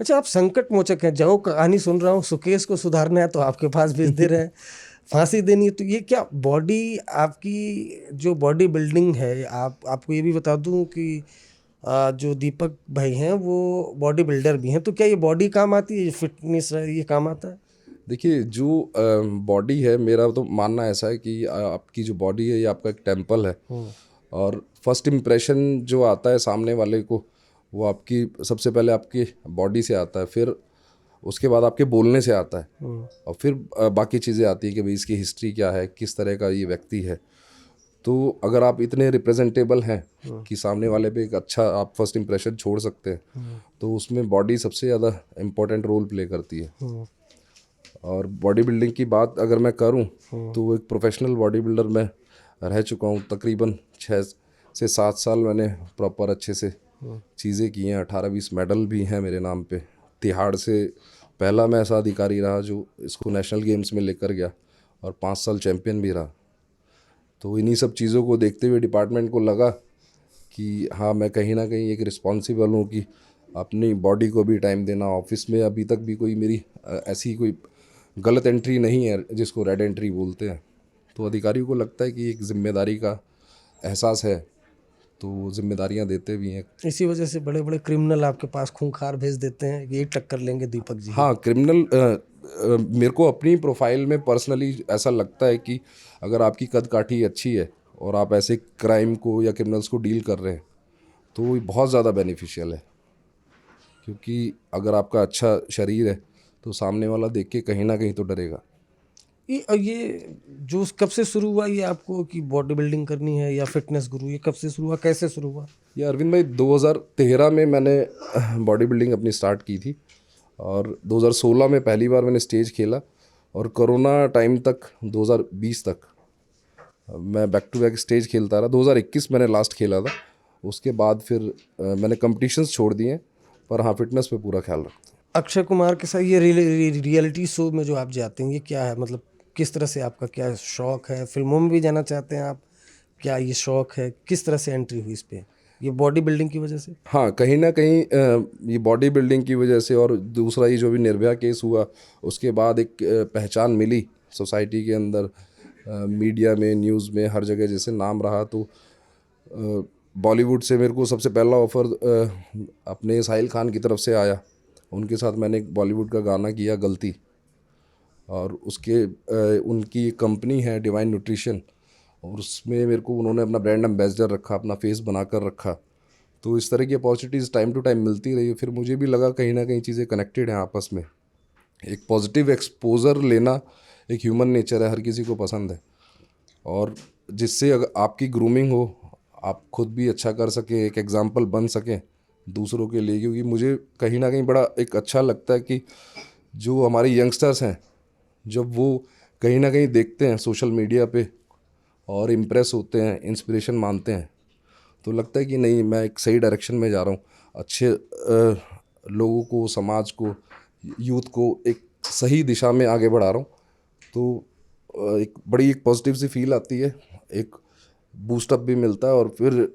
अच्छा, आप संकट मोचक हैं, जो कहानी सुन रहा हूँ, सुकेश को सुधारना है तो आपके पास भेज दे रहे हैं, फांसी देनी है तो ये क्या बॉडी आपकी जो बॉडी बिल्डिंग है, आपको ये भी बता दूं कि जो दीपक भाई हैं वो बॉडी बिल्डर भी हैं, तो क्या ये बॉडी काम आती है, ये फिटनेस ये काम आता है? देखिए, जो बॉडी है, मेरा तो मानना ऐसा है कि आपकी जो बॉडी है ये आपका एक टेम्पल है। और फर्स्ट इम्प्रेशन जो आता है सामने वाले को, वो आपकी सबसे पहले आपकी बॉडी से आता है, फिर उसके बाद आपके बोलने से आता है, और फिर बाकी चीज़ें आती हैं कि भाई इसकी हिस्ट्री क्या है, किस तरह का ये व्यक्ति है। तो अगर आप इतने रिप्रेजेंटेबल हैं कि सामने वाले पे एक अच्छा आप फर्स्ट इम्प्रेशन छोड़ सकते हैं, तो उसमें बॉडी सबसे ज़्यादा इम्पोर्टेंट रोल प्ले करती है। और बॉडी बिल्डिंग की बात अगर मैं करूं, तो एक प्रोफेशनल बॉडी बिल्डर मैं रह चुका हूं। तकरीबन 6 से 7 साल मैंने प्रॉपर अच्छे से चीज़ें की हैं। 18-20 मेडल भी हैं मेरे नाम पे। तिहाड़ से पहला मैं ऐसा अधिकारी रहा जो इसको नेशनल गेम्स में लेकर गया, और 5 साल चैम्पियन भी रहा। तो इन्हीं सब चीज़ों को देखते हुए डिपार्टमेंट को लगा कि हाँ, मैं कहीं ना कहीं एक रिस्पॉन्सिबल हूँ कि अपनी बॉडी को भी टाइम देना। ऑफिस में अभी तक भी कोई मेरी ऐसी कोई गलत एंट्री नहीं है जिसको रेड एंट्री बोलते हैं। तो अधिकारियों को लगता है कि एक जिम्मेदारी का एहसास है, तो जिम्मेदारियां देते भी हैं। इसी वजह से बड़े बड़े क्रिमिनल आपके पास खूंखार भेज देते हैं, ये टक्कर लेंगे दीपक जी। हाँ, क्रिमिनल मेरे को अपनी प्रोफाइल में पर्सनली ऐसा लगता है कि अगर आपकी कद काठी अच्छी है और आप ऐसे क्राइम को या क्रिमिनल्स को डील कर रहे हैं, तो ये बहुत ज़्यादा बेनिफिशियल है। क्योंकि अगर आपका अच्छा शरीर है तो सामने वाला देख के कहीं ना कहीं तो डरेगा। ये जो कब से शुरू हुआ ये आपको कि बॉडी बिल्डिंग करनी है या फिटनेस गुरु, ये कब से शुरू हुआ, कैसे शुरू हुआ? ये अरविंद भाई, 2013 में मैंने बॉडी बिल्डिंग अपनी स्टार्ट की थी, और 2016 में पहली बार मैंने स्टेज खेला, और कोरोना टाइम तक 2020 तक मैं बैक टू बैक स्टेज खेलता रहा। 2021 मैंने लास्ट खेला था। उसके बाद फिर मैंने कंपटीशंस छोड़ दिए, पर हाँ, फिटनेस पे पूरा ख्याल रखता हूँ। अक्षय कुमार के साथ ये रियलिटी शो में जो आप जाते हैं, ये क्या है, मतलब किस तरह से आपका क्या शौक है, फिल्मों में भी जाना चाहते हैं आप, क्या ये शौक है, किस तरह से एंट्री हुई इस पे, ये बॉडी बिल्डिंग की वजह से? हाँ, कहीं ना कहीं ये बॉडी बिल्डिंग की वजह से, और दूसरा ये जो भी निर्भया केस हुआ उसके बाद एक पहचान मिली सोसाइटी के अंदर, मीडिया में, न्यूज़ में, हर जगह जैसे नाम रहा। तो बॉलीवुड से मेरे को सबसे पहला ऑफ़र अपने साहिल खान की तरफ से आया। उनके साथ मैंने एक बॉलीवुड का गाना किया, गलती। और उसके उनकी एक कंपनी है डिवाइन न्यूट्रिशन, और उसमें मेरे को उन्होंने अपना ब्रांड एम्बेसडर रखा, अपना फेस बना कर रखा। तो इस तरह की अपॉर्चुनिटीज़ टाइम टू टाइम मिलती रही। फिर मुझे भी लगा कहीं ना कहीं चीज़ें कनेक्टेड हैं आपस में। एक पॉजिटिव एक्सपोजर लेना एक ह्यूमन नेचर है, हर किसी को पसंद है। और जिससे अगर आपकी ग्रूमिंग हो, आप खुद भी अच्छा कर सकें, एक एग्जांपल बन सकें दूसरों के लिए। क्योंकि मुझे कहीं ना कहीं बड़ा एक अच्छा लगता है कि जो हमारे यंगस्टर्स हैं, जब वो कहीं ना कहीं देखते हैं सोशल मीडिया पे और इम्प्रेस होते हैं, इंस्पिरेशन मानते हैं, तो लगता है कि नहीं, मैं एक सही डायरेक्शन में जा रहा हूँ। अच्छे लोगों को, समाज को, यूथ को एक सही दिशा में आगे बढ़ा रहा हूँ। तो एक बड़ी एक पॉजिटिव सी फील आती है, एक बूस्टअप भी मिलता है, और फिर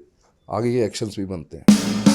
आगे के एक्शंस भी बनते हैं।